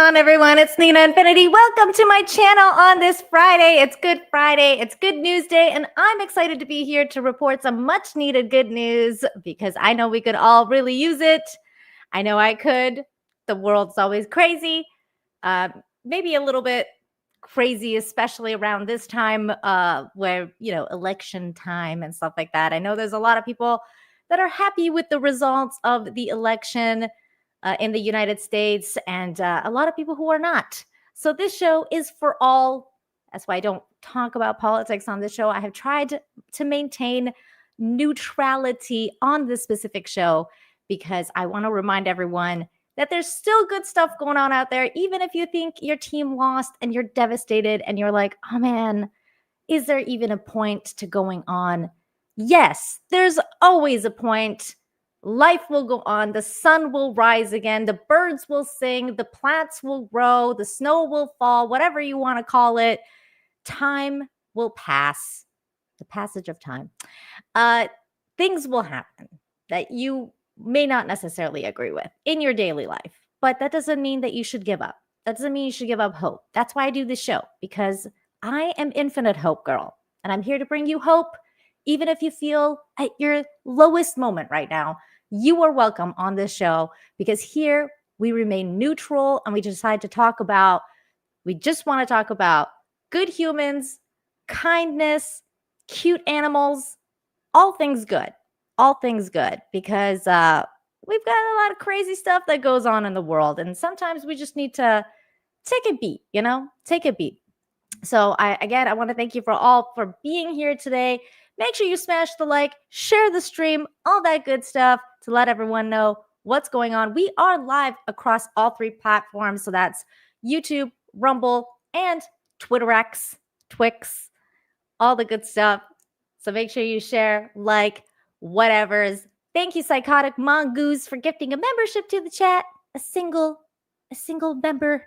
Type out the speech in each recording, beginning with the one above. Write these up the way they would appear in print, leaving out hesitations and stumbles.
on, everyone? It's Nina Infinity. Welcome to my channel on this Friday. It's Good Friday. It's Good News Day, and I'm excited to be here to report some much-needed good news because I know we could all really use it. I know I could. The world's always crazy, maybe a little bit crazy, especially around this time where, election time and stuff like that. I know there's a lot of people that are happy with the results of the election in the United States, and a lot of people who are not. So this show is for all. That's why I don't talk about politics on this show. I have tried to maintain neutrality on this specific show because I want to remind everyone that there's still good stuff going on out there, even if you think your team lost and you're devastated and you're like, oh man, is there even a point to going on? Yes, there's always a point. Life will go on. The sun will rise again. The birds will sing. The plants will grow. The snow will fall, whatever you want to call it. Time will pass. The passage of time. Things will happen that you may not necessarily agree with in your daily life, but that doesn't mean that you should give up. That doesn't mean you should give up hope. That's why I do this show, because I am Infinite Hope Girl, and I'm here to bring you hope. Even if you feel at your lowest moment right now, you are welcome on this show, because here we remain neutral and we just want to talk about good humans, kindness, cute animals, all things good, because we've got a lot of crazy stuff that goes on in the world. And sometimes we just need to take a beat, take a beat. So I want to thank you for being here today. Make sure you smash the like, share the stream, all that good stuff to let everyone know what's going on. We are live across all three platforms. So that's YouTube, Rumble, and TwitterX, Twix, all the good stuff. So make sure you share, like, whatevers. Thank you, Psychotic Mongoose, for gifting a membership to the chat. A single membership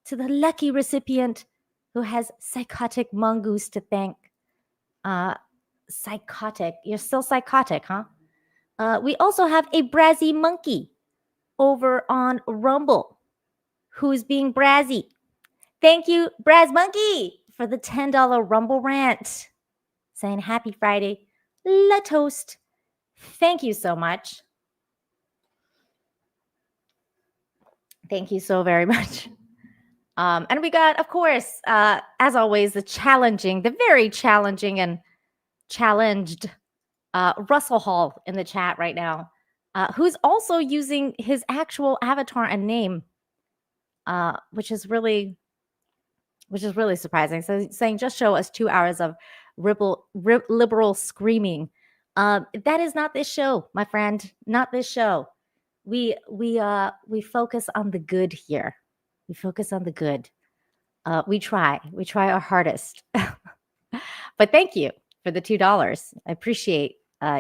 to the lucky recipient who has Psychotic Mongoose to thank. Psychotic. You're still psychotic, huh? We also have a Brazzy Monkey over on Rumble who's being Brazzy. Thank you, Braz Monkey, for the $10 Rumble rant. Saying happy Friday. La toast. Thank you so much. Thank you so very much. And we got, of course, as always, the very challenging and challenged Russell Hall in the chat right now, who's also using his actual avatar and name, which is really surprising. So saying, just show us 2 hours of liberal screaming. That is not this show, my friend. Not this show. We focus on the good here. We focus on the good. We try our hardest. But thank you for the $2. I appreciate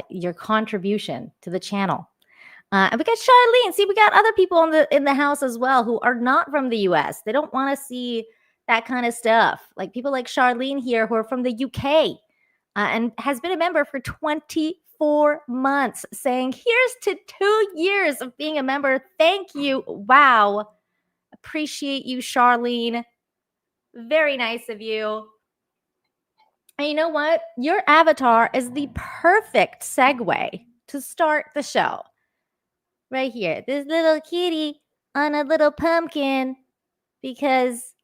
your contribution to the channel. And we got Charlene. See, we got other people in the house as well who are not from the US. They don't want to see that kind of stuff. Like people like Charlene here who are from the UK and has been a member for 24 months, saying, here's to 2 years of being a member. Thank you. Wow. Appreciate you, Charlene. Very nice of you. And you know what? Your avatar is the perfect segue to start the show. Right here. This little kitty on a little pumpkin, because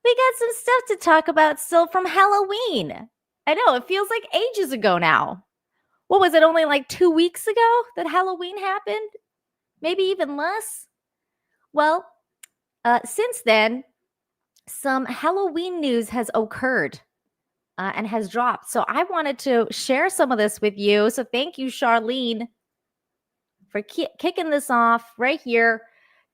we got some stuff to talk about still from Halloween. I know, it feels like ages ago now. What was it, only like 2 weeks ago that Halloween happened? Maybe even less? Well, since then, some Halloween news has occurred and has dropped. So I wanted to share some of this with you. So thank you, Charlene, for kicking this off right here.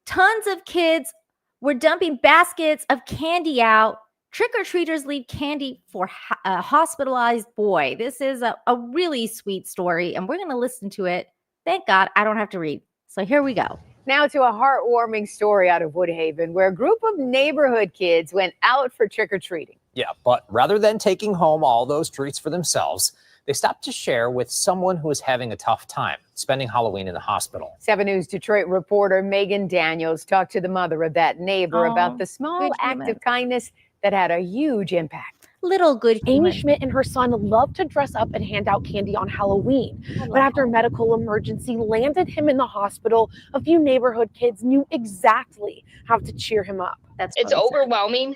Tons of kids were dumping baskets of candy out. Trick-or-treaters leave candy for a hospitalized boy. This is a really sweet story, and we're going to listen to it. Thank God I don't have to read. So here we go. Now to a heartwarming story out of Woodhaven, where a group of neighborhood kids went out for trick-or-treating. Yeah, but rather than taking home all those treats for themselves, they stopped to share with someone who was having a tough time spending Halloween in the hospital. 7 News Detroit reporter Megan Daniels talked to the mother of that neighbor about the small act of kindness that had a huge impact. Little good Amy human. Schmidt and her son love to dress up and hand out candy on Halloween. But after a medical emergency landed him in the hospital, a few neighborhood kids knew exactly how to cheer him up. It's overwhelming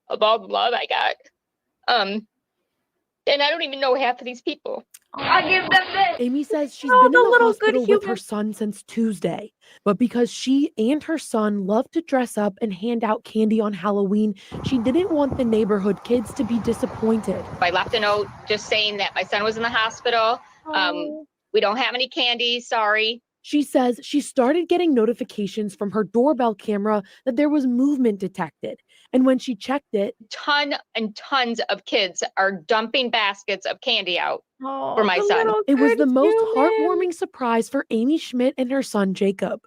of all the love I got. And I don't even know half of these people. I give them this. Amy says she's been in the hospital with her son since Tuesday. But because she and her son love to dress up and hand out candy on Halloween, she didn't want the neighborhood kids to be disappointed. I left a note just saying that my son was in the hospital. We don't have any candy, sorry. She says she started getting notifications from her doorbell camera that there was movement detected. And when she checked it, Tons and tons of kids are dumping baskets of candy out for my son. It was the most heartwarming surprise for Amy Schmidt and her son, Jacob.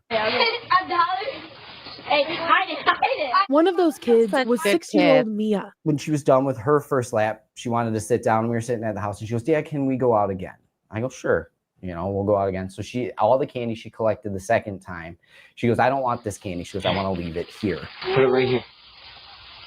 One of those kids was 6-year-old Mia. When she was done with her first lap, she wanted to sit down. We were sitting at the house and she goes, "Dad, can we go out again?" I go, "Sure. We'll go out again." So all the candy she collected the second time, she goes, "I don't want this candy." She goes, "I want to leave it here." Put it right here.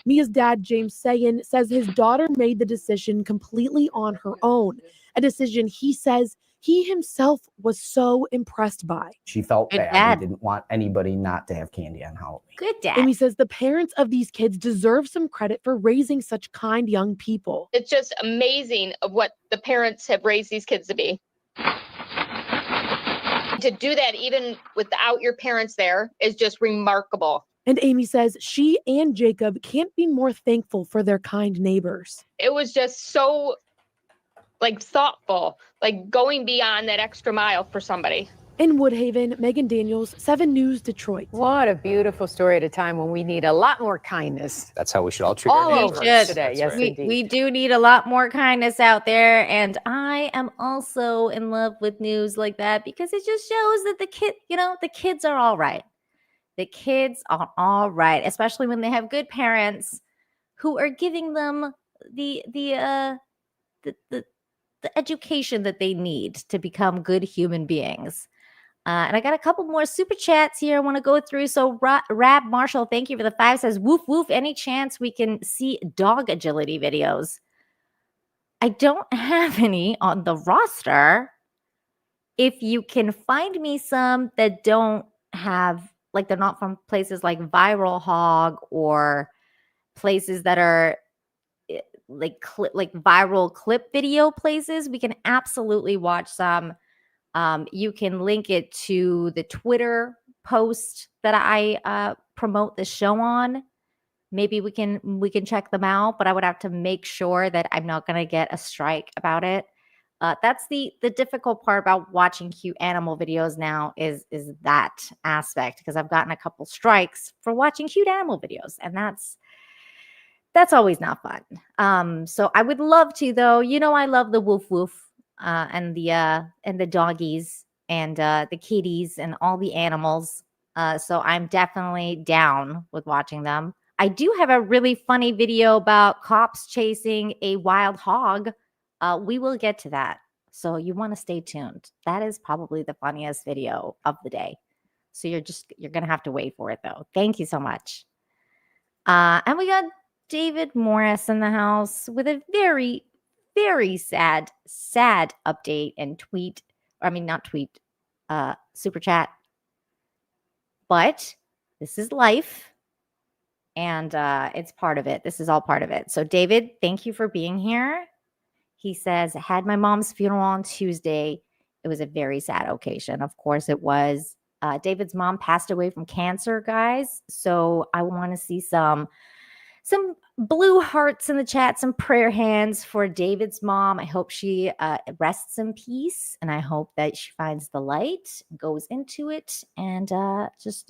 Mia's dad, James Sagan, says his daughter made the decision completely on her own, a decision he says he himself was so impressed by. She felt bad. He didn't want anybody not to have candy on Halloween. Good dad. Amy says the parents of these kids deserve some credit for raising such kind young people. It's just amazing of what the parents have raised these kids to be. To do that even without your parents there is just remarkable. And Amy says she and Jacob can't be more thankful for their kind neighbors. It was just so thoughtful, going beyond that extra mile for somebody. In Woodhaven, Megan Daniels, 7 News Detroit. What a beautiful story at a time when we need a lot more kindness. That's how we should all treat All our over neighbors today. Yes, right. indeed. We do need a lot more kindness out there. And I am also in love with news like that because it just shows that the kids are all right. The kids are all right, especially when they have good parents who are giving them the education that they need to become good human beings. And I got a couple more super chats here I want to go through. So Rab Marshall, thank you for the 5, says, "Woof, woof. Any chance we can see dog agility videos?" I don't have any on the roster. If you can find me some that don't have, they're not from places like Viral Hog or places that are like viral clip video places, we can absolutely watch some. You can link it to the Twitter post that I promote the show on. Maybe we can check them out, but I would have to make sure that I'm not going to get a strike about it. That's the difficult part about watching cute animal videos now is that aspect, because I've gotten a couple strikes for watching cute animal videos, and that's always not fun. So I would love to, though. I love the woof woof and the doggies and the kitties and all the animals. So I'm definitely down with watching them. I do have a really funny video about cops chasing a wild hog. We will get to that. So you want to stay tuned. That is probably the funniest video of the day. So you're going to have to wait for it, though. Thank you so much. And we got David Morris in the house with a very, very sad update and tweet. I mean, not tweet, super chat. But this is life. And it's part of it. This is all part of it. So David, thank you for being here. He says, had my mom's funeral on Tuesday. It was a very sad occasion. Of course it was. David's mom passed away from cancer, guys. So I want to see some blue hearts in the chat, some prayer hands for David's mom. I hope she rests in peace, and I hope that she finds the light, goes into it, and just,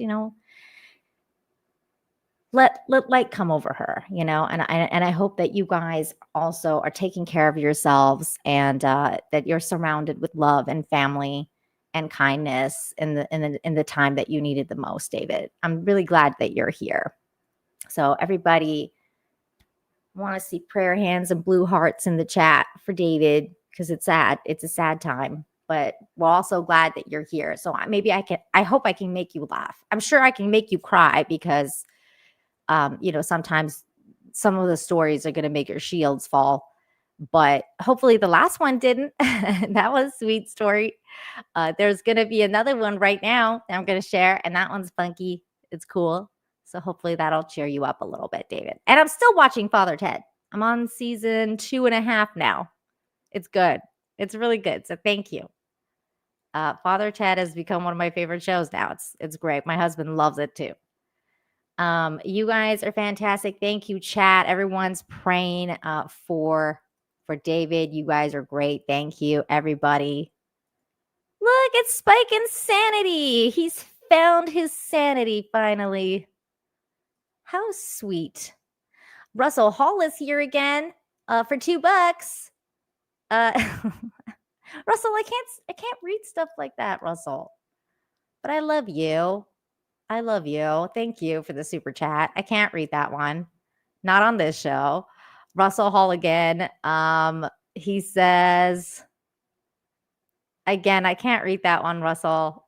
let light come over her, and I hope that you guys also are taking care of yourselves, and that you're surrounded with love and family and kindness in the time that you needed the most, David. I'm really glad that you're here. So everybody, want to see prayer hands and blue hearts in the chat for David because it's sad. It's a sad time, but we're also glad that you're here. So maybe I hope I can make you laugh. I'm sure I can make you cry because, sometimes some of the stories are going to make your shields fall. But hopefully the last one didn't. That was a sweet story. There's going to be another one right now that I'm going to share, and that one's funky. It's cool. So hopefully that'll cheer you up a little bit, David. And I'm still watching Father Ted. I'm on season 2.5 now. It's good. It's really good. So thank you. Father Ted has become one of my favorite shows now. It's great. My husband loves it too. You guys are fantastic. Thank you, chat. Everyone's praying for David. You guys are great. Thank you, everybody. Look, it's Spike Insanity. He's found his sanity finally. How sweet. Russell Hall is here again for $2. Russell, I can't read stuff like that, Russell. But I love you. I love you. Thank you for the super chat. I can't read that one. Not on this show. Russell Hall again. He says, again, I can't read that one, Russell.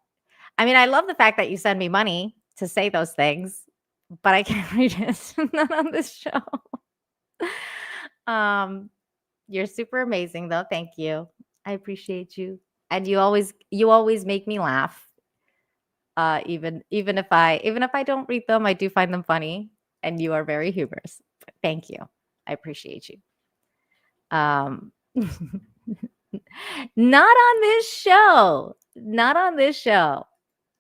I mean, I love the fact that you send me money to say those things, but I can't read it. Not on this show. You're super amazing though. Thank you. I appreciate you. And you always make me laugh. Even if I don't read them, I do find them funny, and you are very humorous. Thank you. I appreciate you. Not on this show. Not on this show.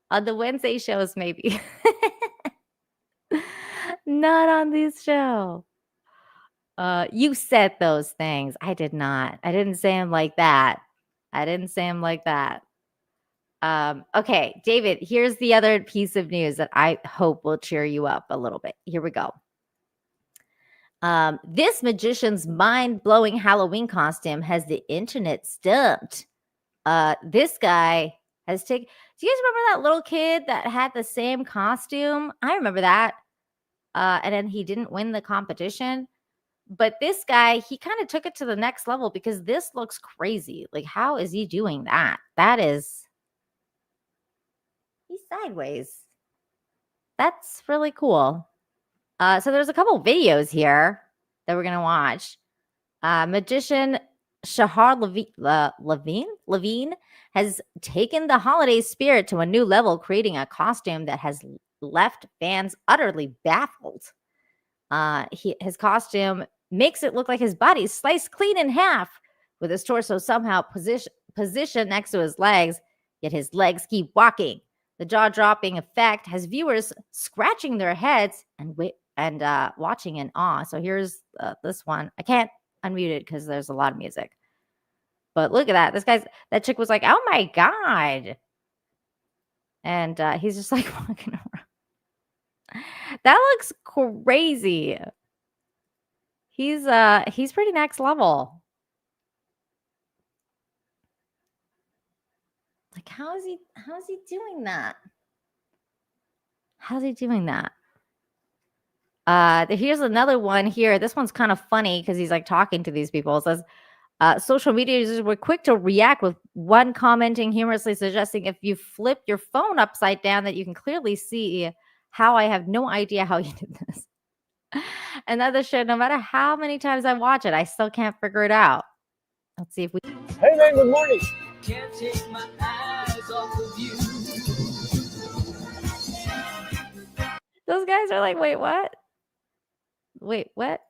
On the Wednesday shows, maybe. Not on this show. You said those things. I did not. I didn't say them like that. Okay, David, here's the other piece of news that I hope will cheer you up a little bit. Here we go. This magician's mind-blowing Halloween costume has the internet stumped. This guy has taken... Do you guys remember that little kid that had the same costume? I remember that. And then he didn't win the competition. But this guy, he kind of took it to the next level because this looks crazy. Like, how is he doing that? He's sideways. That's really cool. So there's a couple videos here that we're going to watch. Magician Har LaVine has taken the holiday spirit to a new level, creating a costume that has left fans utterly baffled. His costume makes it look like his body is sliced clean in half, with his torso somehow positioned next to his legs, yet his legs keep walking. The jaw-dropping effect has viewers scratching their heads and watching in awe. So here's this one. I can't unmute it because there's a lot of music. But look at that. That chick was like, oh my God. And he's just like walking around. That looks crazy. He's pretty next level. Like, how is he doing that? How's he doing that? Here's another one here. This one's kind of funny because he's like talking to these people. It says, social media users were quick to react, with one commenting humorously suggesting if you flip your phone upside down that you can clearly see how I have no idea how you did this. Another show, no matter how many times I watch it, I still can't figure it out. Let's see if we... Hey man, good morning. Can't take my eyes off of you. Those guys are like, wait, what? Wait, what?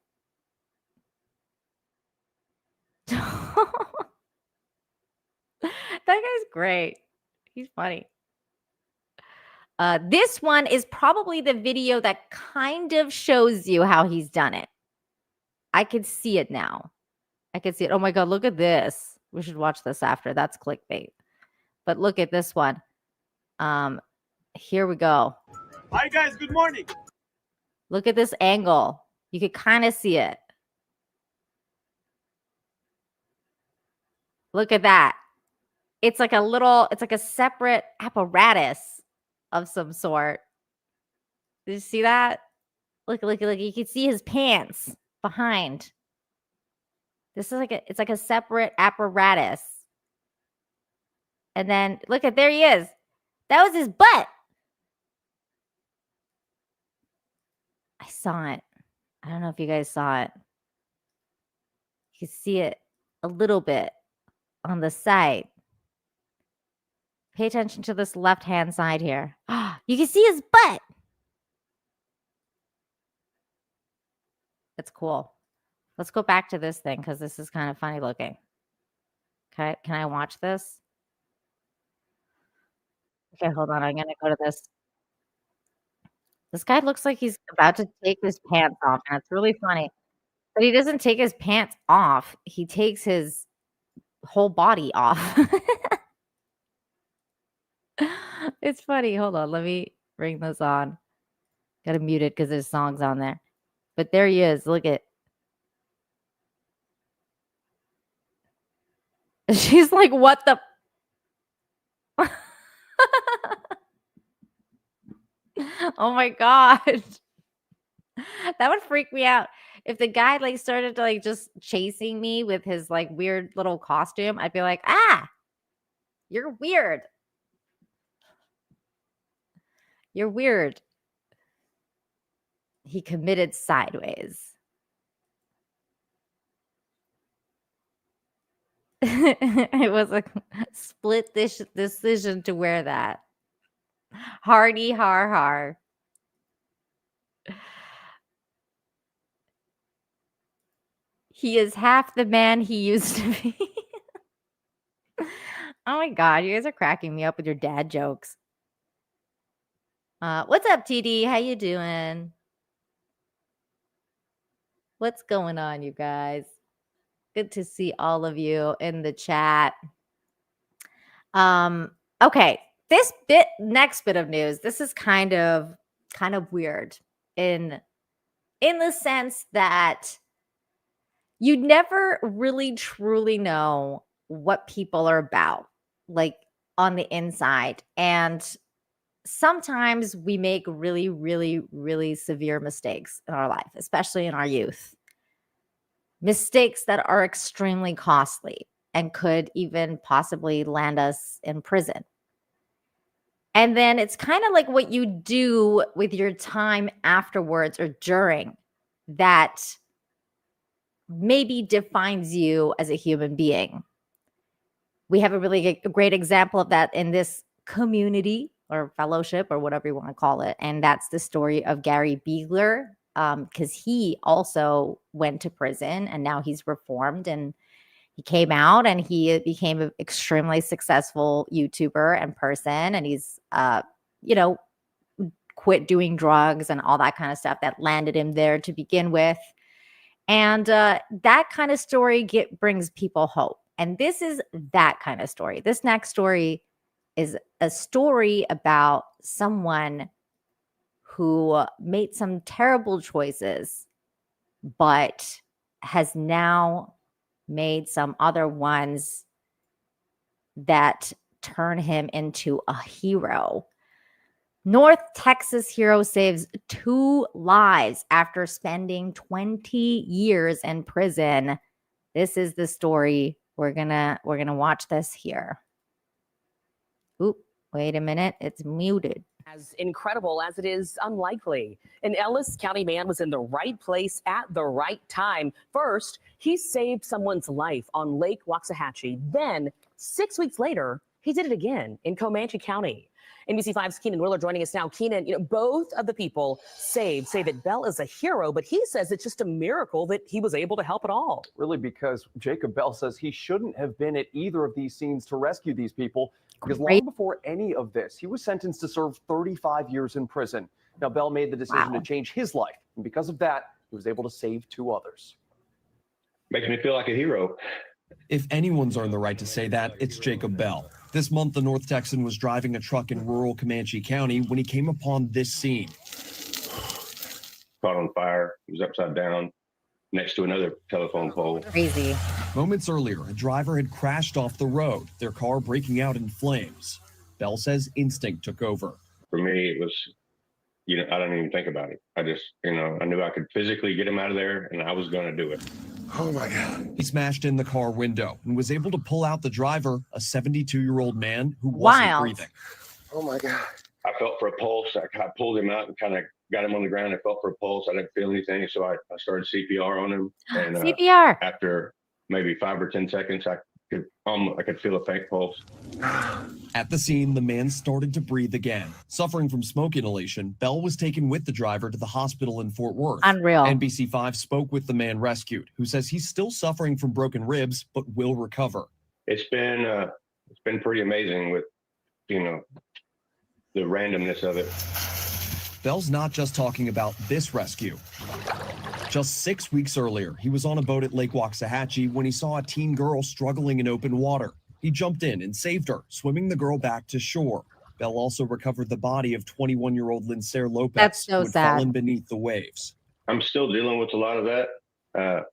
That guy's great. He's funny. This one is probably the video that kind of shows you how he's done it. I could see it now. I could see it. Oh my God, look at this. We should watch this after. That's clickbait. But look at this one. Here we go. Hi guys, good morning. Look at this angle. You could kind of see it. Look at that. It's like a separate apparatus of some sort. Did you see that? Look. You can see his pants. behind. This is like it's like a separate apparatus. And then look at, there he is. That was his butt. I saw it. I don't know if you guys saw it. You can see it a little bit on the side. Pay attention to this left-hand side here. You can see his butt. It's cool. Let's go back to this thing because this is kind of funny looking. Can I watch this? Okay, hold on. I'm going to go to this. This guy looks like he's about to take his pants off, and it's really funny. But he doesn't take his pants off. He takes his whole body off. It's funny. Hold on. Let me bring this on. Got to mute it because there's songs on there. But there he is. Look at. She's like, what the? Oh my God. That would freak me out. If the guy like started to like just chasing me with his like weird little costume, I'd be like, you're weird. You're weird. He committed sideways. It was a split decision to wear that. Hardy har har. He is half the man he used to be. Oh my God, you guys are cracking me up with your dad jokes. What's up, TD? How you doing? What's going on, you guys? Good to see all of you in the chat. Okay, this next bit of news, this is kind of weird in the sense that you never really truly know what people are about, like on the inside. And sometimes we make really, really, really severe mistakes in our life, especially in our youth. Mistakes that are extremely costly and could even possibly land us in prison. And then it's kind of like what you do with your time afterwards or during that maybe defines you as a human being. We have a really great example of that in this community or fellowship or whatever you want to call it. And that's the story of Gary Beegler, because he also went to prison and now he's reformed and he came out and he became an extremely successful YouTuber and person. And he's, quit doing drugs and all that kind of stuff that landed him there to begin with. And that kind of story brings people hope. And this is that kind of story. This next story is a story about someone who made some terrible choices, but has now made some other ones that turn him into a hero. North Texas hero saves 2 lives after spending 20 years in prison. This is the story. We're gonna watch this here. Oop, wait a minute. It's muted. As incredible as it is unlikely. An Ellis County man was in the right place at the right time. First, he saved someone's life on Lake Waxahachie. Then, 6 weeks later, he did it again in Comanche County. NBC5's Keenan Willer joining us now. Keenan, both of the people saved say that Bell is a hero, but he says it's just a miracle that he was able to help at all. Really, because Jacob Bell says he shouldn't have been at either of these scenes to rescue these people, because long before any of this, he was sentenced to serve 35 years in prison. Now, Bell made the decision to change his life, and because of that, he was able to save 2 others. Makes me feel like a hero. If anyone's earned the right to say that, it's Jacob Bell. This month, the North Texan was driving a truck in rural Comanche County when he came upon this scene. Caught on fire. He was upside down next to another telephone pole. Crazy. Moments earlier, a driver had crashed off the road, their car breaking out in flames. Bell says instinct took over. For me, it was I don't even think about it. I just, I knew I could physically get him out of there, and I was going to do it. Oh my God. He smashed in the car window and was able to pull out the driver, a 72-year-old man who wasn't breathing. Oh my God. I felt for a pulse. I pulled him out and kind of got him on the ground. I felt for a pulse. I didn't feel anything. So I started CPR on him. And CPR. After maybe 5 or 10 seconds, I could feel a faint pulse. At the scene, the man started to breathe again. Suffering from smoke inhalation, Bell was taken with the driver to the hospital in Fort Worth. Unreal. NBC5 spoke with the man rescued, who says he's still suffering from broken ribs, but will recover. It's been pretty amazing with, the randomness of it. Bell's not just talking about this rescue. Just 6 weeks earlier, he was on a boat at Lake Waxahachie when he saw a teen girl struggling in open water. He jumped in and saved her, swimming the girl back to shore. Bell also recovered the body of 21-year-old Lindsay Lopez, That's so who had sad. fallen beneath the waves. I'm still dealing with a lot of that.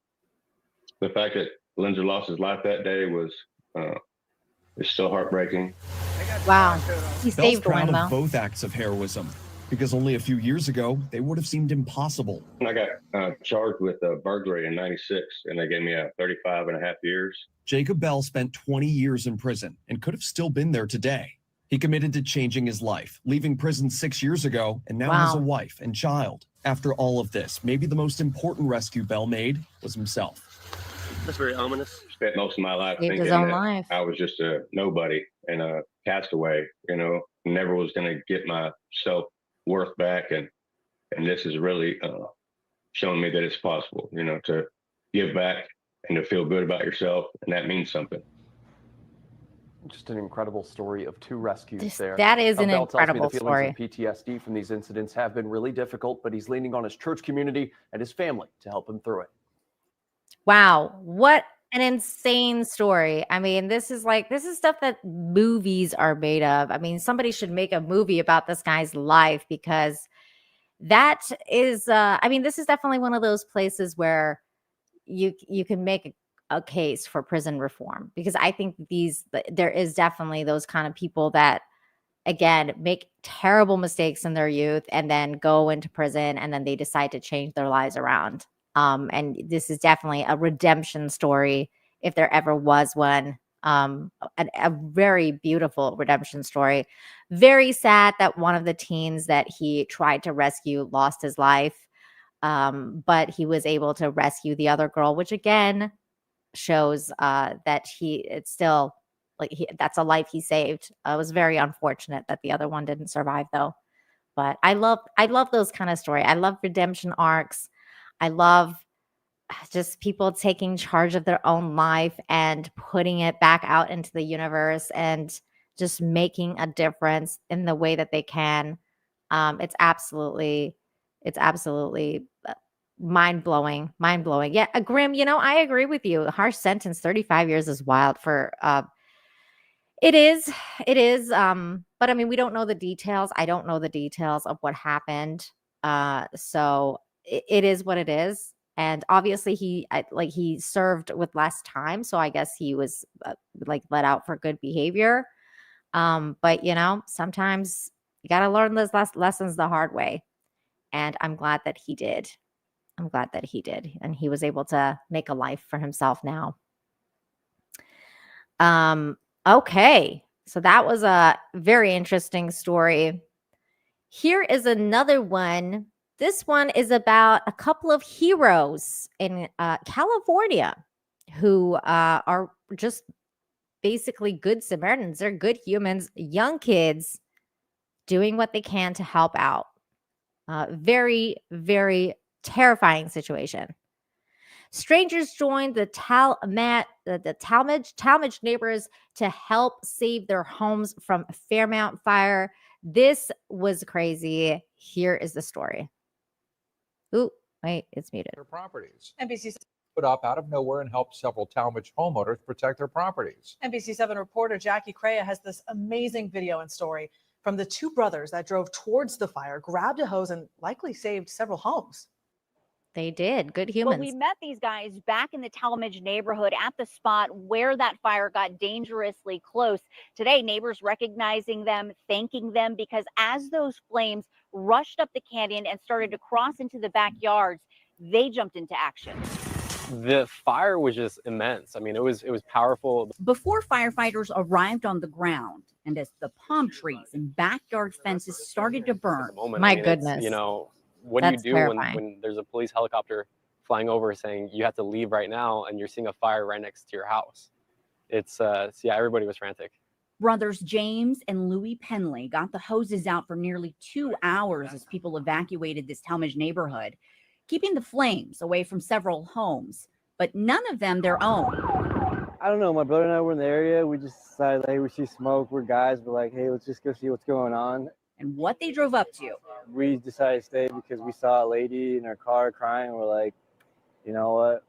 The fact that Lindsay lost his life that day is still heartbreaking. Wow. He Bell's saved proud one, of though. both acts of heroism, because only a few years ago, they would have seemed impossible. I got charged with burglary in '96, and they gave me 35 and a half years. Jacob Bell spent 20 years in prison and could have still been there today. He committed to changing his life, leaving prison 6 years ago, and now has a wife and child. After all of this, maybe the most important rescue Bell made was himself. That's very ominous. Spent most of my life Saved thinking his own that life. I was just a nobody and a castaway, never was going to get my self-worth back. And this is really showing me that it's possible, to give back and to feel good about yourself. And that means something. Just an incredible story of two rescues there. That is an Bell tells me incredible the story. feelings of PTSD from these incidents have been really difficult, but he's leaning on his church community and his family to help him through it. Wow. What an insane story. I mean, this is stuff that movies are made of. I mean, somebody should make a movie about this guy's life, because that is, this is definitely one of those places where you can make a case for prison reform, because I think there is definitely those kind of people that, again, make terrible mistakes in their youth and then go into prison, and then they decide to change their lives around. And this is definitely a redemption story, if there ever was one. A very beautiful redemption story. Very sad that one of the teens that he tried to rescue lost his life. But he was able to rescue the other girl, which again shows that that's a life he saved. It was very unfortunate that the other one didn't survive, though. But I love those kind of stories. I love redemption arcs. I love just people taking charge of their own life and putting it back out into the universe and just making a difference in the way that they can. It's absolutely mind-blowing. Yeah, Grim, I agree with you. A harsh sentence, 35 years is wild for it is. But I mean, we don't know the details. I don't know the details of what happened. So it is what it is. And obviously he served with less time. So I guess he was let out for good behavior. But sometimes you got to learn those lessons the hard way. And I'm glad that he did. And he was able to make a life for himself now. Okay. So that was a very interesting story. Here is another one. This one is about a couple of heroes in California who are just basically good Samaritans. They're good humans, young kids doing what they can to help out. Very, very terrifying situation. Strangers joined the Talmadge neighbors to help save their homes from Fairmount fire. This was crazy. Here is the story. Ooh, wait, it's muted. Their properties. NBC put up out of nowhere and helped several Talmadge homeowners protect their properties. NBC7 reporter Jackie Crea has this amazing video and story from the two brothers that drove towards the fire, grabbed a hose, and likely saved several homes. They did. Good Well, we humans. met these guys back in the Talmadge neighborhood at the spot where that fire got dangerously close. Today, neighbors recognizing them, thanking them, because as those flames rushed up the canyon and started to cross into the backyards, they jumped into action. The fire was just immense. I mean, it was powerful. Before firefighters arrived on the ground, and as the palm trees and backyard fences started to burn. My goodness. You know, what That's do you do terrifying. when there's a police helicopter flying over saying you have to leave right now and you're seeing a fire right next to your house? It's yeah, everybody was frantic. Brothers James and Louis Penley got the hoses out for nearly 2 hours as people evacuated this Talmadge neighborhood, keeping the flames away from several homes, but none of them their own. I don't know. My brother and I were in the area. We just decided, hey, we see smoke. We're guys. We're like, hey, let's just go see what's going on. And what they drove up to. We decided to stay because we saw a lady in her car crying. We're like, you know what?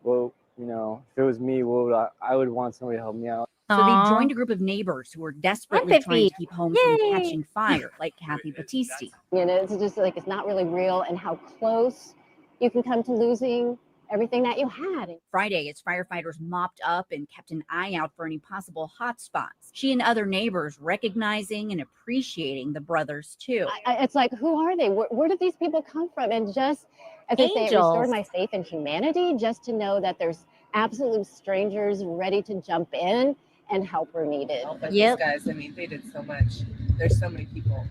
Well, you know, if it was me, I would want somebody to help me out. So they joined a group of neighbors who were desperately trying to keep homes from catching fire, like Kathy Battisti. You know, it's just like it's not really real, and how close you can come to losing everything that you had. Friday, as firefighters mopped up and kept an eye out for any possible hot spots. She and other neighbors recognizing and appreciating the brothers too. It's like, who are they? Where did these people come from? And just, as I say, it restored my faith in humanity, just to know that there's absolute strangers ready to jump in and help where needed. These guys, I mean, they did so much. There's so many people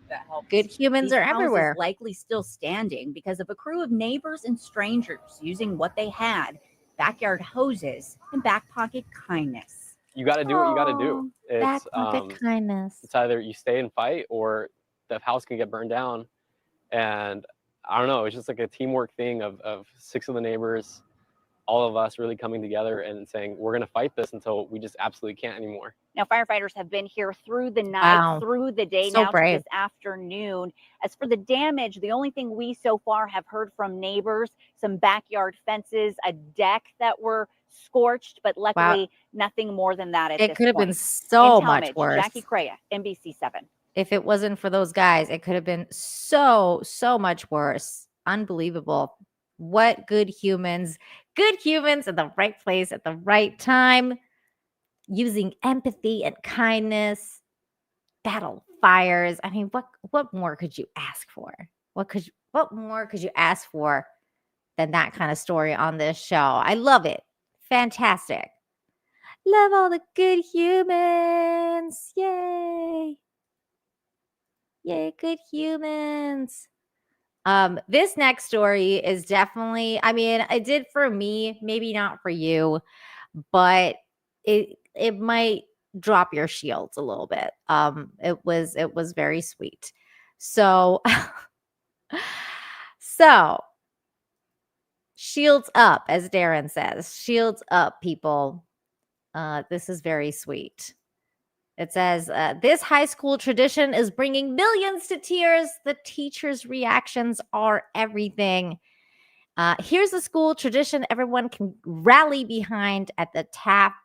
that help. Good humans These are houses everywhere. likely still standing because of a crew of neighbors and strangers using what they had, backyard hoses and back pocket kindness. You got to do what you got to do. Back It's pocket kindness. it's either you stay and fight or the house can get burned down. And I don't know, it's just like a teamwork thing of 6 of the neighbors, all of us really coming together and saying, we're going to fight this until we just absolutely can't anymore. Now, firefighters have been here through the night, through the day, So now to brave. this afternoon. As for the damage, the only thing we so far have heard from neighbors, some backyard fences, a deck that were scorched, but luckily nothing more than that at this It could have been point. so In much Talmadge, worse. Jackie Crea, NBC7. If it wasn't for those guys, it could have been so much worse. Unbelievable. What good humans in the right place at the right time, using empathy and kindness, battle fires. I mean, what more could you ask for? What more could you ask for than that kind of story on this show? I love it. Fantastic. Love all the good humans. Yay. Yay, good humans. This next story is definitely, I mean, it did for me, maybe not for you, but it might drop your shields a little bit. It was very sweet. So shields up, as Darren says. Shields up, people. This is very sweet. It says, this high school tradition is bringing millions to tears. The teachers' reactions are everything. Here's a school tradition everyone can rally behind at the Taft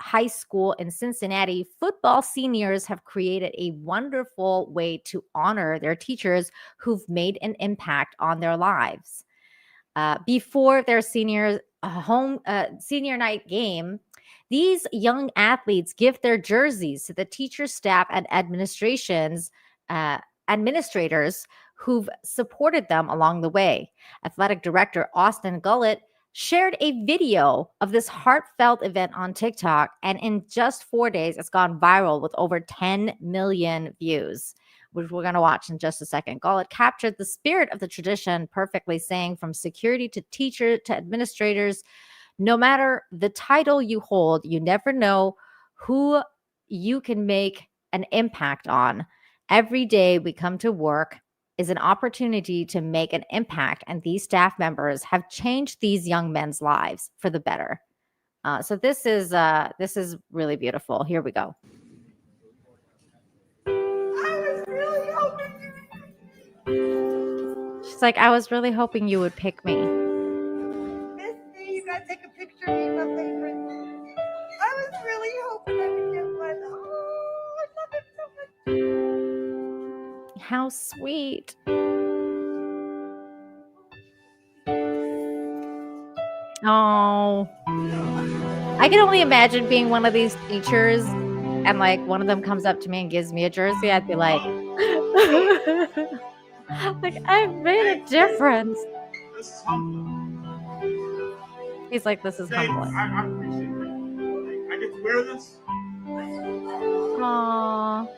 High School in Cincinnati. Football seniors have created a wonderful way to honor their teachers who've made an impact on their lives. Before their senior night game, these young athletes give their jerseys to the teacher, staff, and administrators who've supported them along the way. Athletic director Austin Gullett shared a video of this heartfelt event on TikTok, and in just 4 days, it's gone viral with over 10 million views, which we're going to watch in just a second. Gullett captured the spirit of the tradition perfectly, saying from security to teacher to administrators, no matter the title you hold, you never know who you can make an impact on. Every day we come to work is an opportunity to make an impact, and these staff members have changed these young men's lives for the better. So this is really beautiful. Here we go. She's like, I was really hoping you would pick me. You gotta take a picture of me, my favorite. I was really hoping I would get one. Oh, I love it so much. How sweet. Oh, I can only imagine being one of these teachers and like one of them comes up to me and gives me a jersey. I'd be like, like I've made a difference. He's like, this is humbling. I appreciate it. I get to wear this. Aww.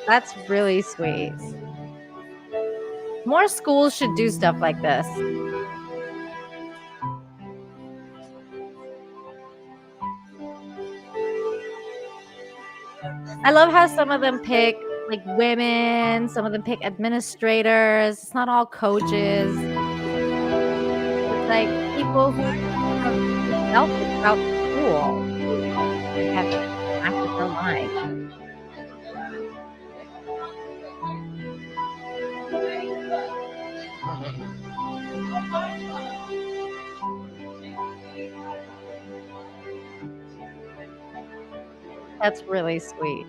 That's really sweet. More schools should do stuff like this. I love how some of them pick like women, some of them pick administrators. It's not all coaches. It's like people who have selfish about school. They have impacted their life. That's really sweet.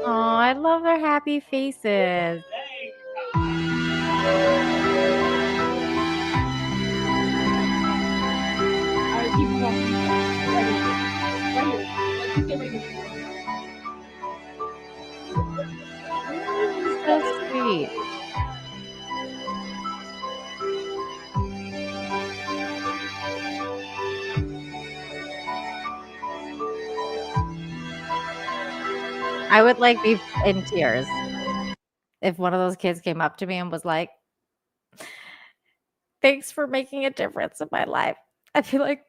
Oh, I love their happy faces. So sweet. I would like be in tears if one of those kids came up to me and was like, thanks for making a difference in my life. I feel like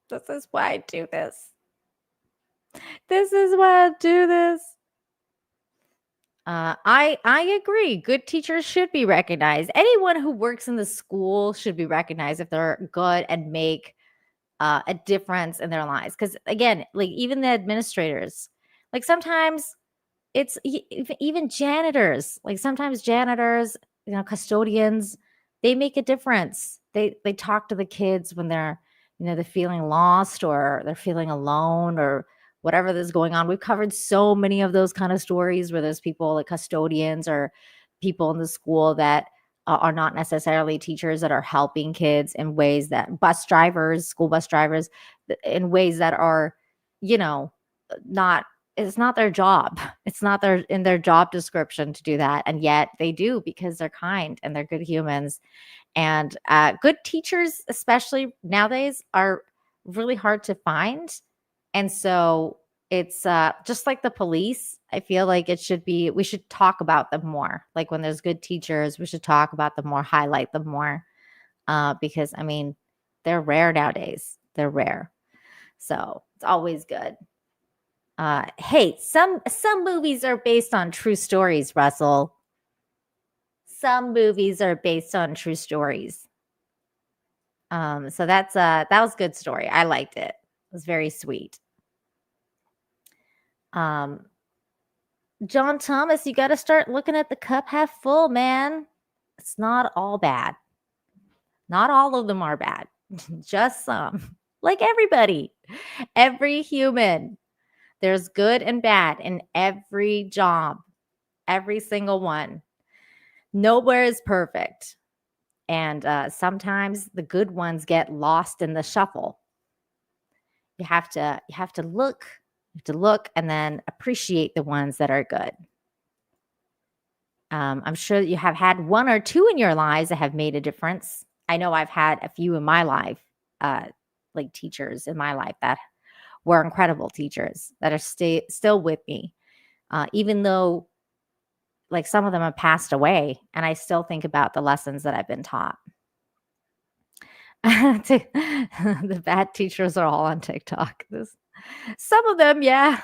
this is why I do this. This is why I do this. I agree. Good teachers should be recognized. Anyone who works in the school should be recognized if they're good and make a difference in their lives. Because again, like even the administrators, like sometimes it's even janitors. Like sometimes janitors, custodians, they make a difference. They talk to the kids when they're they're feeling lost or they're feeling alone or whatever is going on. We've covered so many of those kind of stories where there's people like custodians or people in the school that are not necessarily teachers that are helping kids in ways that school bus drivers, in ways that are, not, it's not their job. It's not in their job description to do that. And yet they do because they're kind and they're good humans. And good teachers, especially nowadays, are really hard to find. And so it's just like the police. I feel like we should talk about them more. Like when there's good teachers, we should talk about them more, highlight them more. Because I mean, they're rare nowadays. They're rare. So it's always good. Hey, some movies are based on true stories, Russell. Some movies are based on true stories. So that was a good story. I liked it. It was very sweet. John Thomas, you got to start looking at the cup half full, man. It's not all bad. Not all of them are bad. Just some. Like everybody. Every human. There's good and bad in every job. Every single one. Nowhere is perfect. And sometimes the good ones get lost in the shuffle. You have to look. You have to look and then appreciate the ones that are good. I'm sure that you have had one or two in your lives that have made a difference. I know I've had a few in my life, like teachers in my life that were incredible teachers that are still with me, even though like some of them have passed away, and I still think about the lessons that I've been taught. The bad teachers are all on TikTok. Some of them, yeah.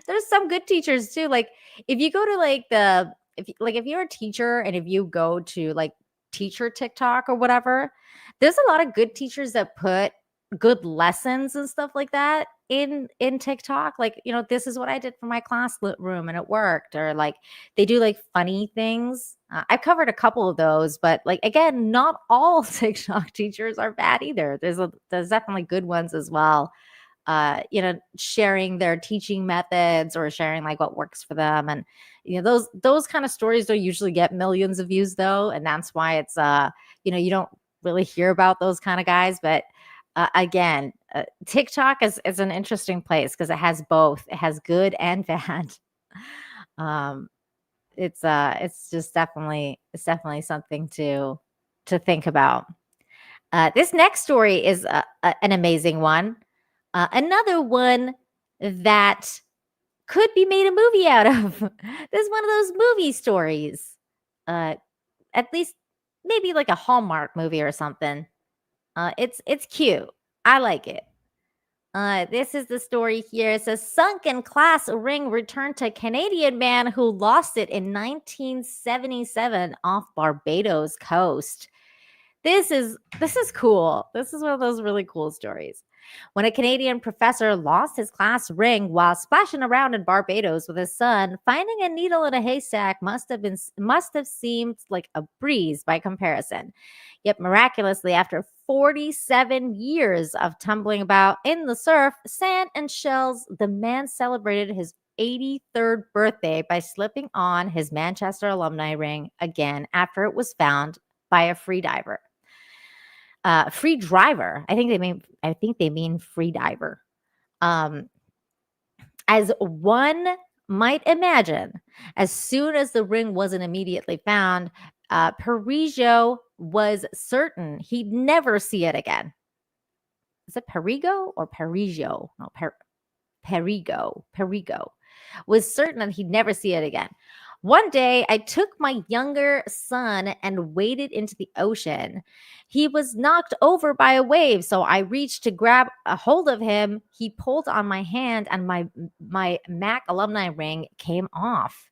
There's some good teachers too. Like if you go to like the if you're a teacher and if you go to like teacher TikTok or whatever, there's a lot of good teachers that put good lessons and stuff like that in TikTok. Like, this is what I did for my class room and it worked. Or like they do like funny things. I've covered a couple of those, but like, again, not all TikTok teachers are bad either. There's definitely good ones as well. Sharing their teaching methods or sharing like what works for them. And, those kind of stories don't usually get millions of views though. And that's why it's, you don't really hear about those kind of guys. But again, TikTok is an interesting place because it has both. It has good and bad. It's just definitely something to think about. This next story is an amazing one. Another one that could be made a movie out of. This is one of those movie stories. At least maybe like a Hallmark movie or something. It's cute. I like it. This is the story here. It says sunken class ring returned to Canadian man who lost it in 1977 off Barbados coast. This is cool. This is one of those really cool stories. When a Canadian professor lost his class ring while splashing around in Barbados with his son, finding a needle in a haystack must have seemed like a breeze by comparison. Yet miraculously, after 47 years of tumbling about in the surf, sand, and shells, the man celebrated his 83rd birthday by slipping on his Manchester alumni ring again after it was found by a free diver. Free driver. I think they mean free diver. As one might imagine, as soon as the ring wasn't immediately found, Perigo was certain he'd never see it again. Is it Perigo or Perigo? No, Perigo was certain that he'd never see it again. One day, I took my younger son and waded into the ocean. He was knocked over by a wave, so I reached to grab a hold of him. He pulled on my hand, and my Mac alumni ring came off,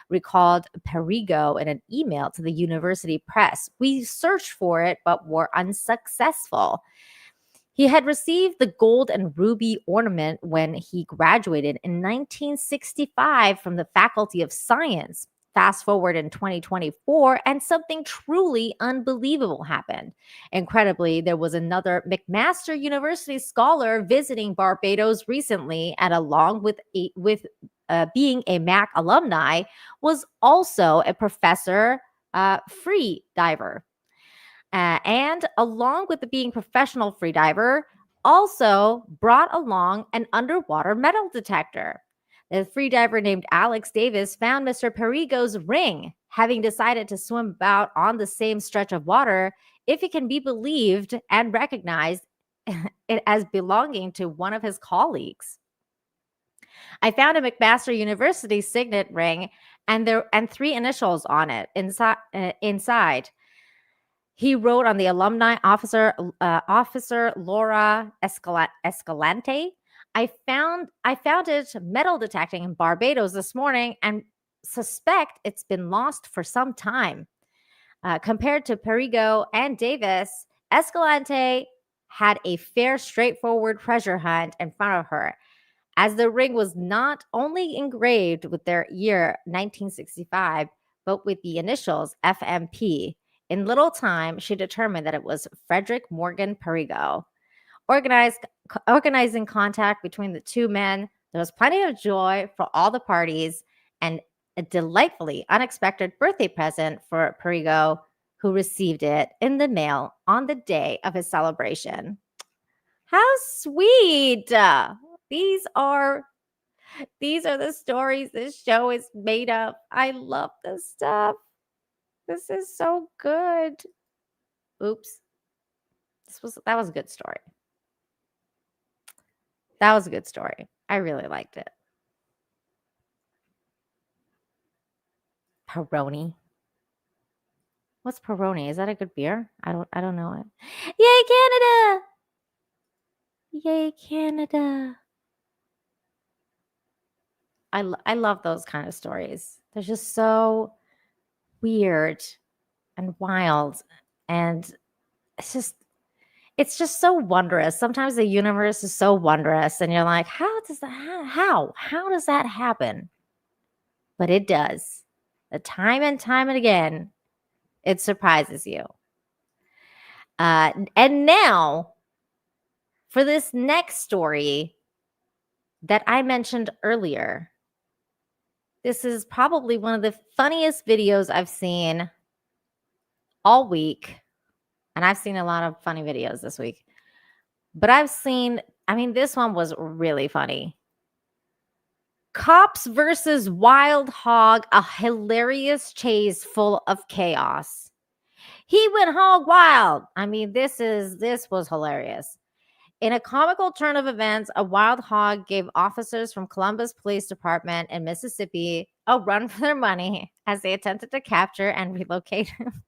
recalled Perigo in an email to the university press. We searched for it, but were unsuccessful. He had received the gold and ruby ornament when he graduated in 1965 from the Faculty of Science. Fast forward in 2024, and something truly unbelievable happened. Incredibly, there was another McMaster University scholar visiting Barbados recently, and along with being a Mac alumni, was also a professor free diver. And along with the being professional freediver, also brought along an underwater metal detector. The freediver named Alex Davis found Mr. Perigo's ring, having decided to swim about on the same stretch of water, if it can be believed, and recognized it as belonging to one of his colleagues. I found a McMaster University signet ring and 3 initials on it inside. He wrote on the alumni officer Laura Escalante. I found it metal detecting in Barbados this morning and suspect it's been lost for some time. Compared to Perigo and Davis, Escalante had a fair, straightforward treasure hunt in front of her, as the ring was not only engraved with their year 1965, but with the initials FMP. In little time, she determined that it was Frederick Morgan Perigo. Organizing contact between the two men, there was plenty of joy for all the parties and a delightfully unexpected birthday present for Perigo, who received it in the mail on the day of his celebration. How sweet! These are the stories this show is made of. I love this stuff. This is so good. Oops. That was a good story. That was a good story. I really liked it. Peroni. What's Peroni? Is that a good beer? I don't know it. Yay, Canada! Yay, Canada. I love those kind of stories. They're just so weird and wild. And it's just so wondrous. Sometimes the universe is so wondrous and you're like, how does that happen? But it does. Time and time and again, it surprises you. And now for this next story that I mentioned earlier, this is probably one of the funniest videos I've seen all week. And I've seen a lot of funny videos this week. But this one was really funny. Cops versus wild hog, a hilarious chase full of chaos. He went hog wild. This was hilarious. In a comical turn of events, a wild hog gave officers from Columbus Police Department in Mississippi a run for their money as they attempted to capture and relocate him.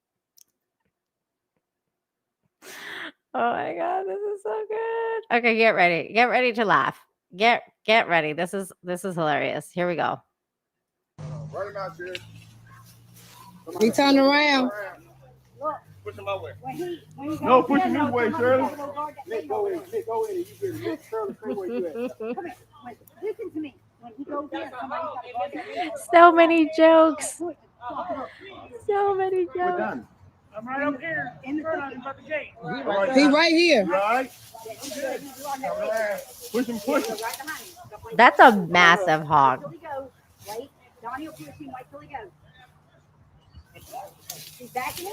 Oh my God, this is so good. Okay, get ready. Get ready to laugh. Get ready. This is hilarious. Here we go. Right out there. He turned around. Push him my way. No, push him this way, Shirley. Nick, go in. You better Nick, Shirley, stay where you at. Come here. Listen to me. When he goes in, so many jokes. So many jokes. We're done. I'm right up here. In front of him by the gate. He right here. Right. Push him. That's a massive hog. Wait. Donnie will push him. Wait till he goes. He's backing in.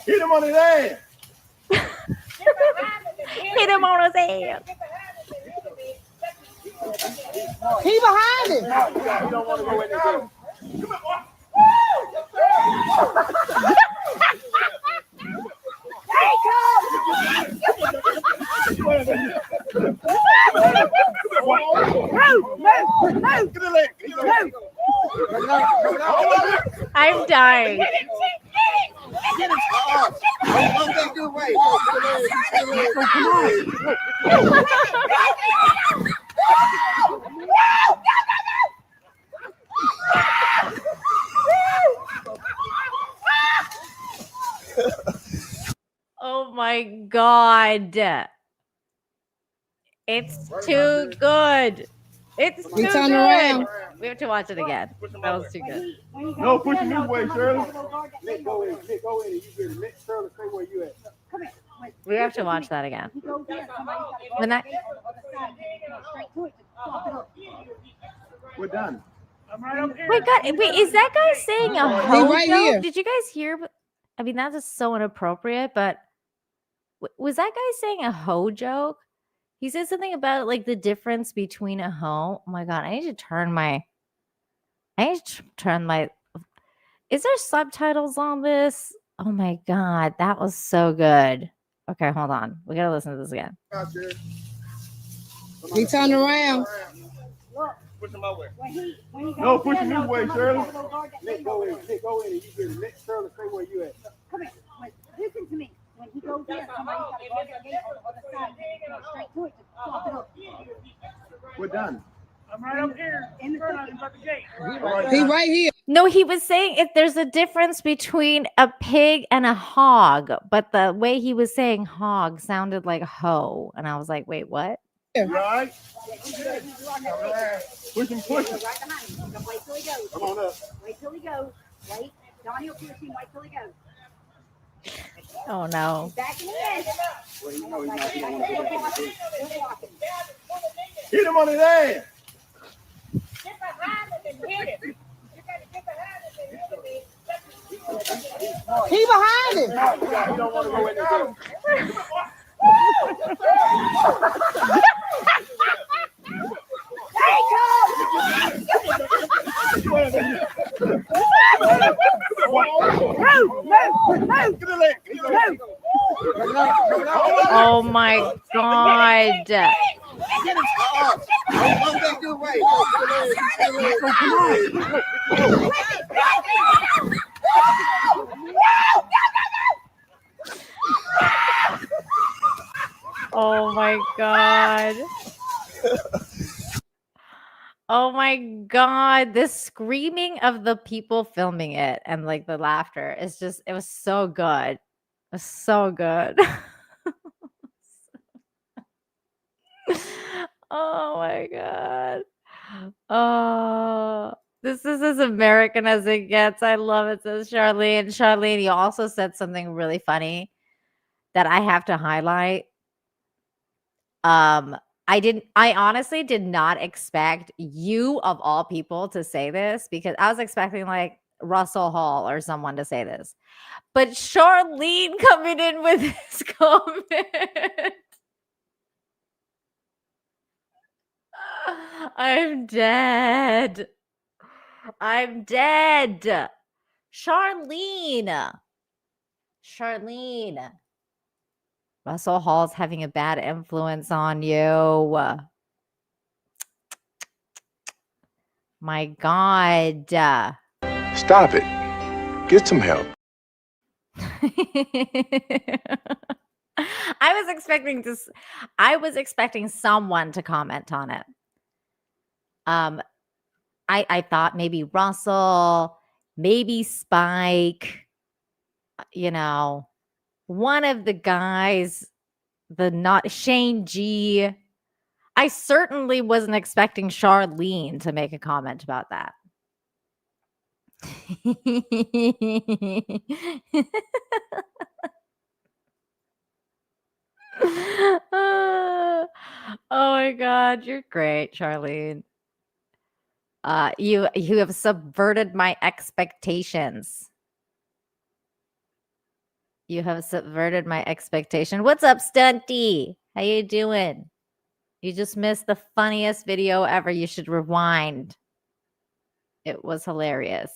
Hit him on his ass. Hit him on his ass. He behind him. You don't want to go in there. I'm dying. Oh my God. It's too good. It's too He turned good. around. We have to watch it again. That was too good. No, push him this way, Shirley. Nick, go in. You better Nick, Shirley, stay where you at. Come here. We have to watch that again. When that We're done. I'm right up here. Wait, is that guy saying a He ho right joke? here. Did you guys hear? That is so inappropriate, but was that guy saying a ho joke? He said something about like the difference between a hoe. Oh my God, I need to turn my. Is there subtitles on this? Oh my God, that was so good. Okay, hold on. We gotta listen to this again. He turned around. Push him my way. No, push him this way, Shirley. Nick, go in. You better Nick, Shirley, stay where you at. Come here. Listen to me. When he goes in, somebody's got to guard that gate on the other side. Go straight to it. Just flop it up. We're done. I'm right up here. In front of him by the gate. He right here. No, he was saying if there's a difference between a pig and a hog, but the way he was saying hog sounded like hoe, and I was like, wait, what? Right. Push him. Right behind him. Wait till he goes. Come on up. Wait till he goes. Wait. Donnie will push him. Wait till he goes. Oh no. Backing in. Hit him on his ass. He behind him. You don't want to go in there. Oh my God. Oh my God. Oh my God. The screaming of the people filming it and like the laughter is just, it was so good. It was so good. Oh my God. Oh, this is as American as it gets. I love it, says Charlene. Charlene, you also said something really funny that I have to highlight. I honestly did not expect you of all people to say this because I was expecting like Russell Hall or someone to say this. But Charlene coming in with this comment. I'm dead. I'm dead. Charlene. Russell Hall's having a bad influence on you. My God. Stop it. Get some help. I was expecting someone to comment on it. I thought maybe Russell, maybe Spike, you know, one of the guys, not Shane G. I certainly wasn't expecting Charlene to make a comment about that. Oh my God, you're great, Charlene. You have subverted my expectations. You have subverted my expectation. What's up, Stunty? How you doing? You just missed the funniest video ever. You should rewind. It was hilarious.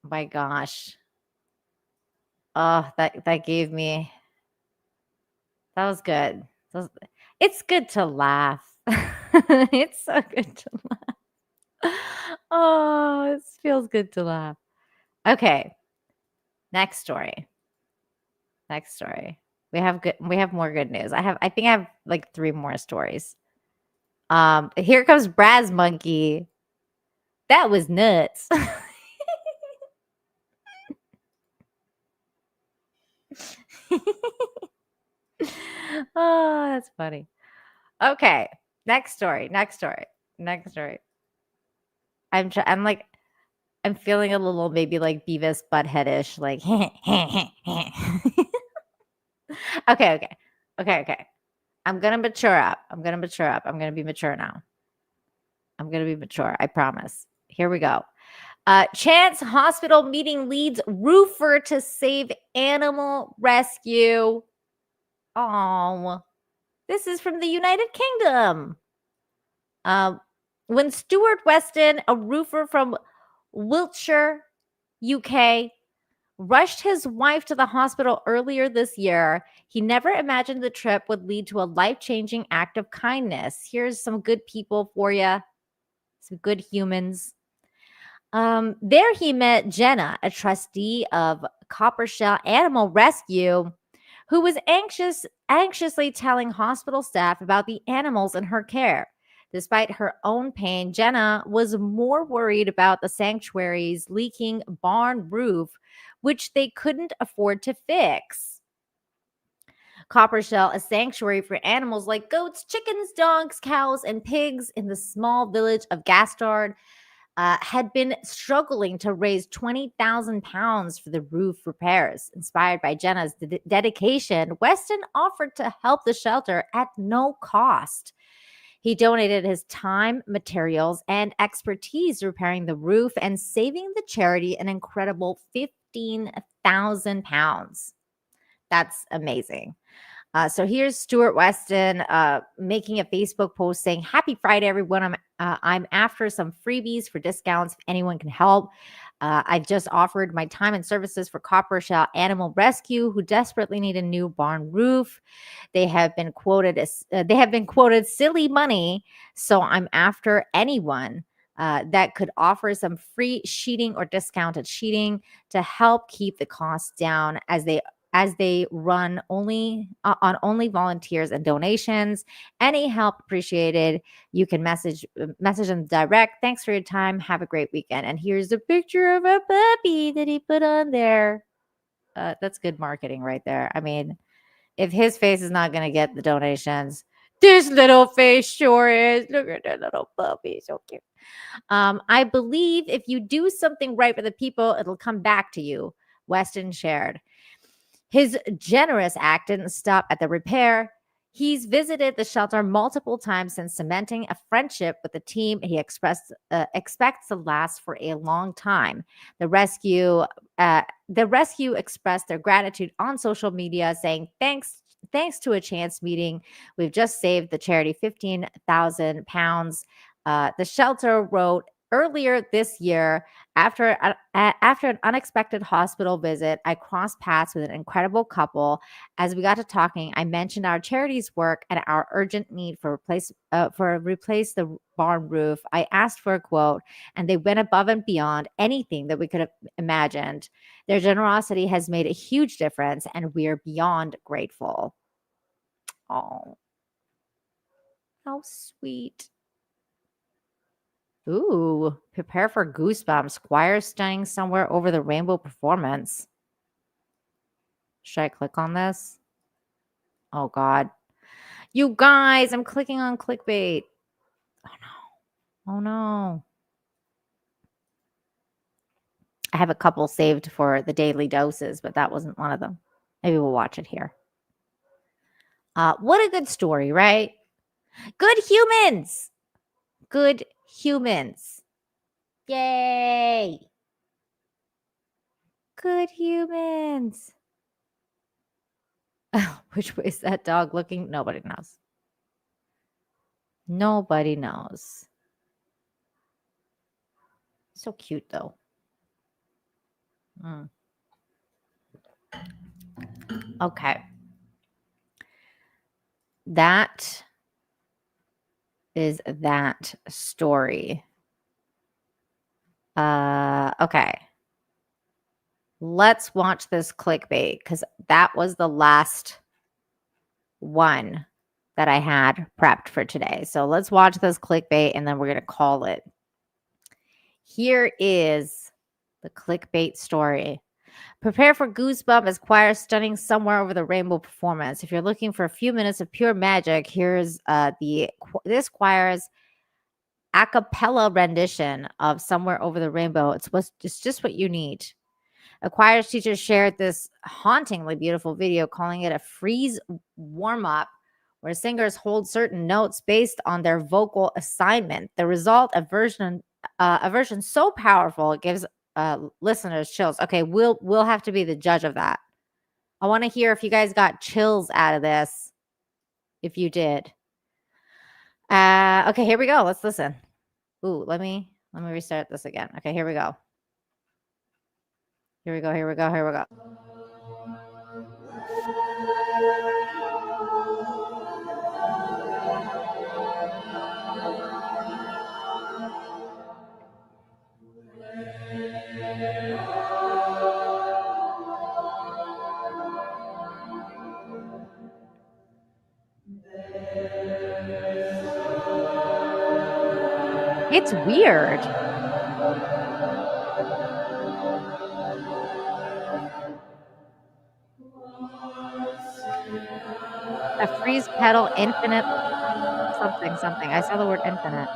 My gosh. Oh, that gave me. That was good. It's good to laugh. It's so good to laugh. Oh, it feels good to laugh. Okay. Next story. We have more good news. I think I have like 3 more stories. Here comes Braz Monkey. That was nuts. Oh, that's funny. Okay, next story. I'm feeling a little maybe like Beavis Butthead-ish, like Okay. I'm gonna mature up. I'm gonna be mature now. I promise. Here we go. Chance hospital meeting leads roofer to save animal rescue. Oh, this is from the United Kingdom. When Stuart Weston, a roofer from Wiltshire, UK, rushed his wife to the hospital earlier this year, he never imagined the trip would lead to a life-changing act of kindness. Here's some good people for you, some good humans. There he met Jenna, a trustee of Coppershell Animal Rescue, who was anxiously telling hospital staff about the animals in her care. Despite her own pain, Jenna was more worried about the sanctuary's leaking barn roof, which they couldn't afford to fix. Coppershell, a sanctuary for animals like goats, chickens, dogs, cows, and pigs in the small village of Gastard, had been struggling to raise £20,000 for the roof repairs. Inspired by Jenna's dedication, Weston offered to help the shelter at no cost. He donated his time, materials, and expertise repairing the roof and saving the charity an incredible £15,000. That's amazing. So here's Stuart Weston making a Facebook post saying, "Happy Friday, everyone. I'm after some freebies for discounts if anyone can help. I've just offered my time and services for Coppershell Animal Rescue, who desperately need a new barn roof. They have been quoted silly money, so I'm after anyone that could offer some free sheeting or discounted sheeting to help keep the costs down as as they run only on only volunteers and donations. Any help appreciated. You can message them direct. Thanks for your time. Have a great weekend. And here's a picture of a puppy that he put on there. That's good marketing right there. I mean, if his face is not going to get the donations, this little face sure is. Look at that little puppy. So cute. I believe if you do something right for the people, it'll come back to you, Weston shared. His generous act didn't stop at the repair. He's visited the shelter multiple times since cementing a friendship with the team he expects to last for a long time. The rescue expressed their gratitude on social media, saying, Thanks to a chance meeting, we've just saved the charity £15,000. The shelter wrote earlier this year, after an unexpected hospital visit, I crossed paths with an incredible couple. As we got to talking, I mentioned our charity's work and our urgent need for replace the barn roof. I asked for a quote, and they went above and beyond anything that we could have imagined. Their generosity has made a huge difference, and we are beyond grateful. Oh, how sweet. Ooh, prepare for goosebumps. Choir stunning somewhere over the rainbow performance. Should I click on this? Oh, God. You guys, I'm clicking on clickbait. Oh, no. Oh, no. I have a couple saved for the daily doses, but that wasn't one of them. Maybe we'll watch it here. What a good story, right? Good humans. Good humans. Yay. Good humans. Which way is that dog looking? Nobody knows. Nobody knows. So cute, though. Okay. That is that story. Okay. Let's watch this clickbait because that was the last one that I had prepped for today. So let's watch this clickbait and then we're going to call it. Here is the clickbait story. Prepare for goosebumps as choir stunning somewhere over the rainbow performance. If you're looking for a few minutes of pure magic, here's this choir's a cappella rendition of Somewhere Over the Rainbow. It's just what you need. A choir teacher shared this hauntingly beautiful video, calling it a freeze warm-up, where singers hold certain notes based on their vocal assignment. The result, a version so powerful it gives listeners chills. Okay, we'll have to be the judge of that. I want to hear if you guys got chills out of this. If you did. Okay, here we go. Let's listen. Ooh, let me restart this again. Okay, here we go. Here we go. It's weird. A freeze pedal infinite something. I saw the word infinite.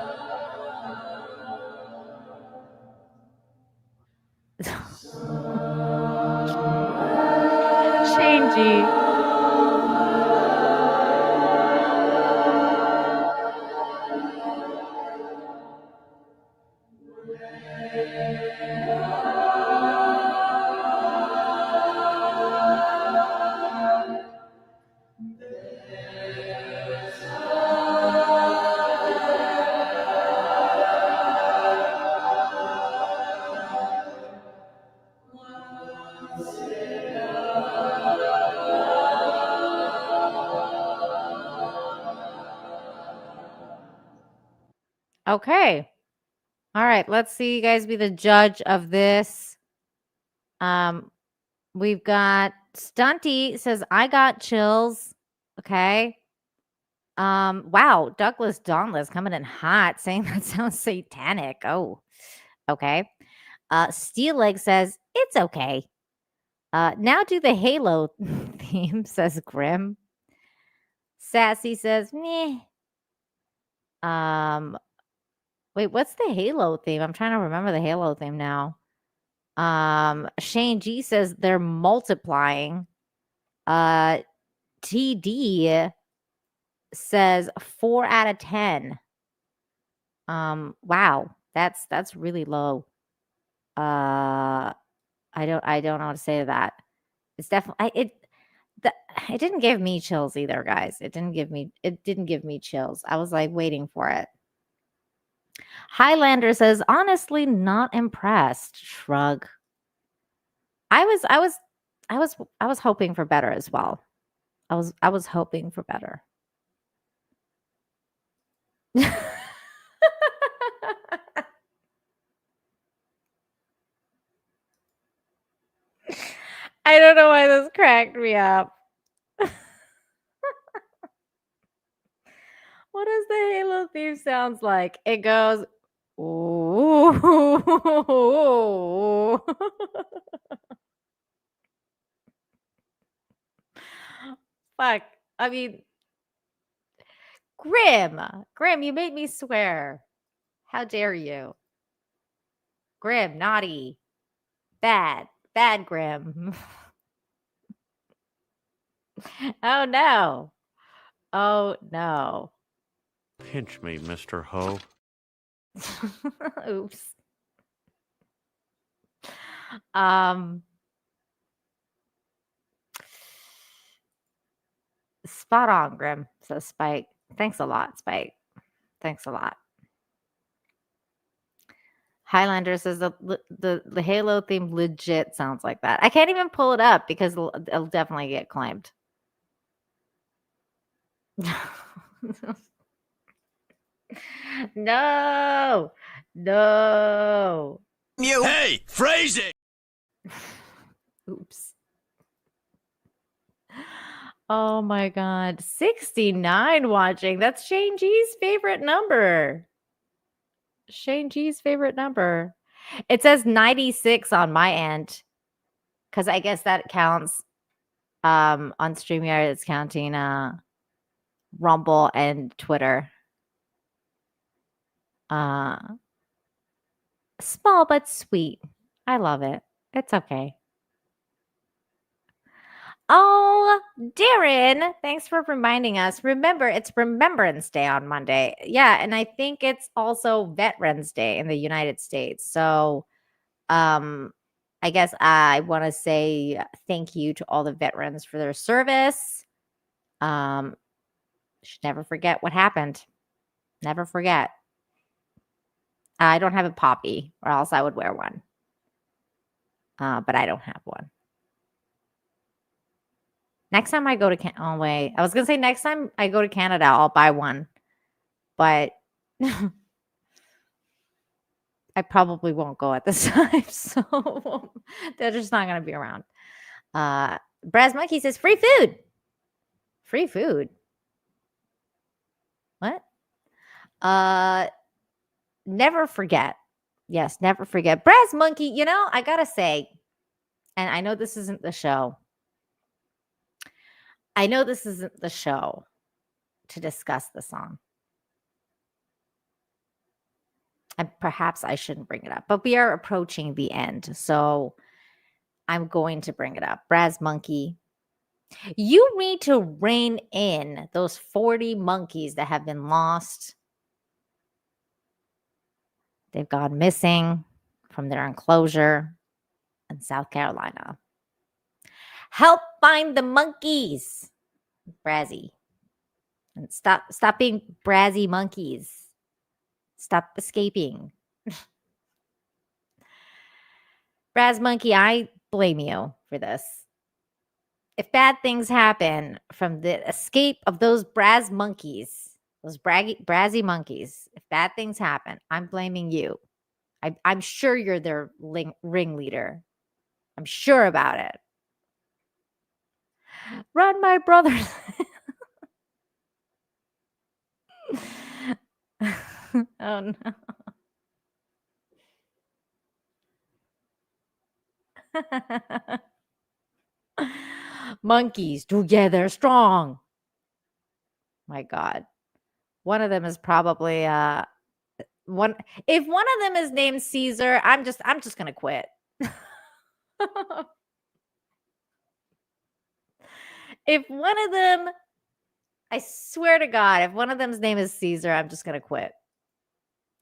Changey. Okay. All right. Let's see you guys be the judge of this. We've got Stunty says, I got chills. Okay. Wow, Douglas Dauntless coming in hot, saying that sounds satanic. Oh, okay. Steel Leg says, it's okay. Now do the Halo theme, says Grim. Sassy says, meh. Wait, what's the Halo theme? I'm trying to remember the Halo theme now. Shane G says they're multiplying. TD says 4 out of 10. Wow, that's really low. I don't know what to say to that. It's definitely it didn't give me chills either, guys. It didn't give me chills. I was like waiting for it. Highlander says, honestly, not impressed. Shrug. I was hoping for better as well. I was hoping for better. I don't know why this cracked me up. What does the Halo theme sounds like? It goes, ooh. Fuck. I mean, Grim, you made me swear. How dare you? Grim, naughty, bad Grim. Oh no. Oh no. Pinch me, Mr. Ho. Oops. Spot on, Grim, says Spike. Thanks a lot, Spike. Thanks a lot. Highlander says the Halo theme legit sounds like that. I can't even pull it up because it'll definitely get claimed. No. Hey, phrasing. Oops. Oh my God. 69 watching. That's Shane G's favorite number. Shane G's favorite number. It says 96 on my end. Because I guess that counts on StreamYard. It's counting Rumble and Twitter. Small but sweet. I love it. It's okay. Oh, Darren, thanks for reminding us. Remember, it's Remembrance Day on Monday. Yeah, and I think it's also Veterans Day in the United States. So, I guess I want to say thank you to all the veterans for their service. Should never forget what happened. Never forget. I don't have a poppy, or else I would wear one. But I don't have one. Next time I go to Canada, oh wait, I was gonna say next time I go to Canada, I'll buy one, but I probably won't go at this time, so they're just not gonna be around. Braz Monkey says free food. Free food. What? Never forget. Yes, never forget. Braz Monkey, you know, I gotta say, and I know this isn't the show. I know this isn't the show to discuss the song. And perhaps I shouldn't bring it up, but we are approaching the end. So I'm going to bring it up. Braz Monkey, you need to rein in those 40 monkeys that have been lost. They've gone missing from their enclosure in South Carolina. Help find the monkeys, Brazzy. And stop being Brazzy monkeys. Stop escaping. Braz Monkey, I blame you for this. If bad things happen from the escape of those Braz monkeys, those Brazzy monkeys, if bad things happen, I'm blaming you. I'm sure you're their ringleader. I'm sure about it. Run, my brothers. Oh no. Monkeys together strong. My God. One of them is probably one. If one of them is named Caesar, I'm just gonna quit. If one of them, I swear to God, if one of them's name is Caesar, I'm just gonna quit.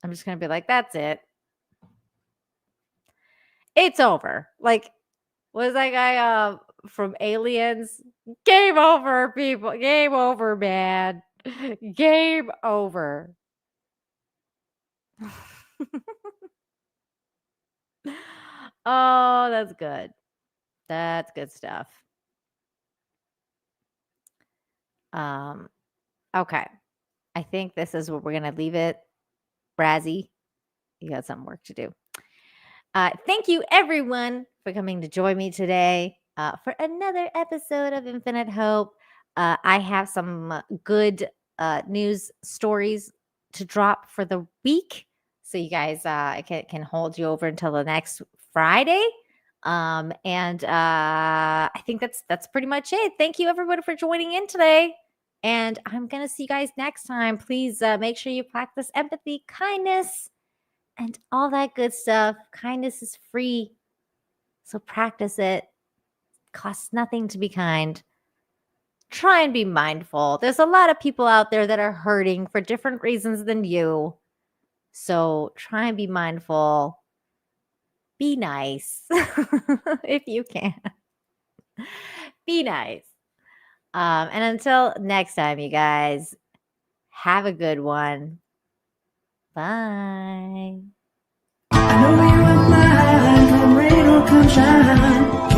I'm just gonna be like, that's it. It's over. Like, was that guy from Aliens? Game over, people. Game over, man. Game over. Oh, that's good. That's good stuff. Okay. I think this is where we're gonna leave it. Brazzy, you got some work to do. Thank you everyone for coming to join me today for another episode of Infinite Hope. I have some good news stories to drop for the week, so you guys can hold you over until the next Friday. And I think that's pretty much it. Thank you everybody for joining in today. And I'm going to see you guys next time. Please make sure you practice empathy, kindness, and all that good stuff. Kindness is free. So practice it. Costs nothing to be kind. Try and be mindful. There's a lot of people out there that are hurting for different reasons than you. So try and be mindful. Be nice if you can. Be nice. And until next time, you guys, have a good one. Bye. I know you are mine, come rain or come shine.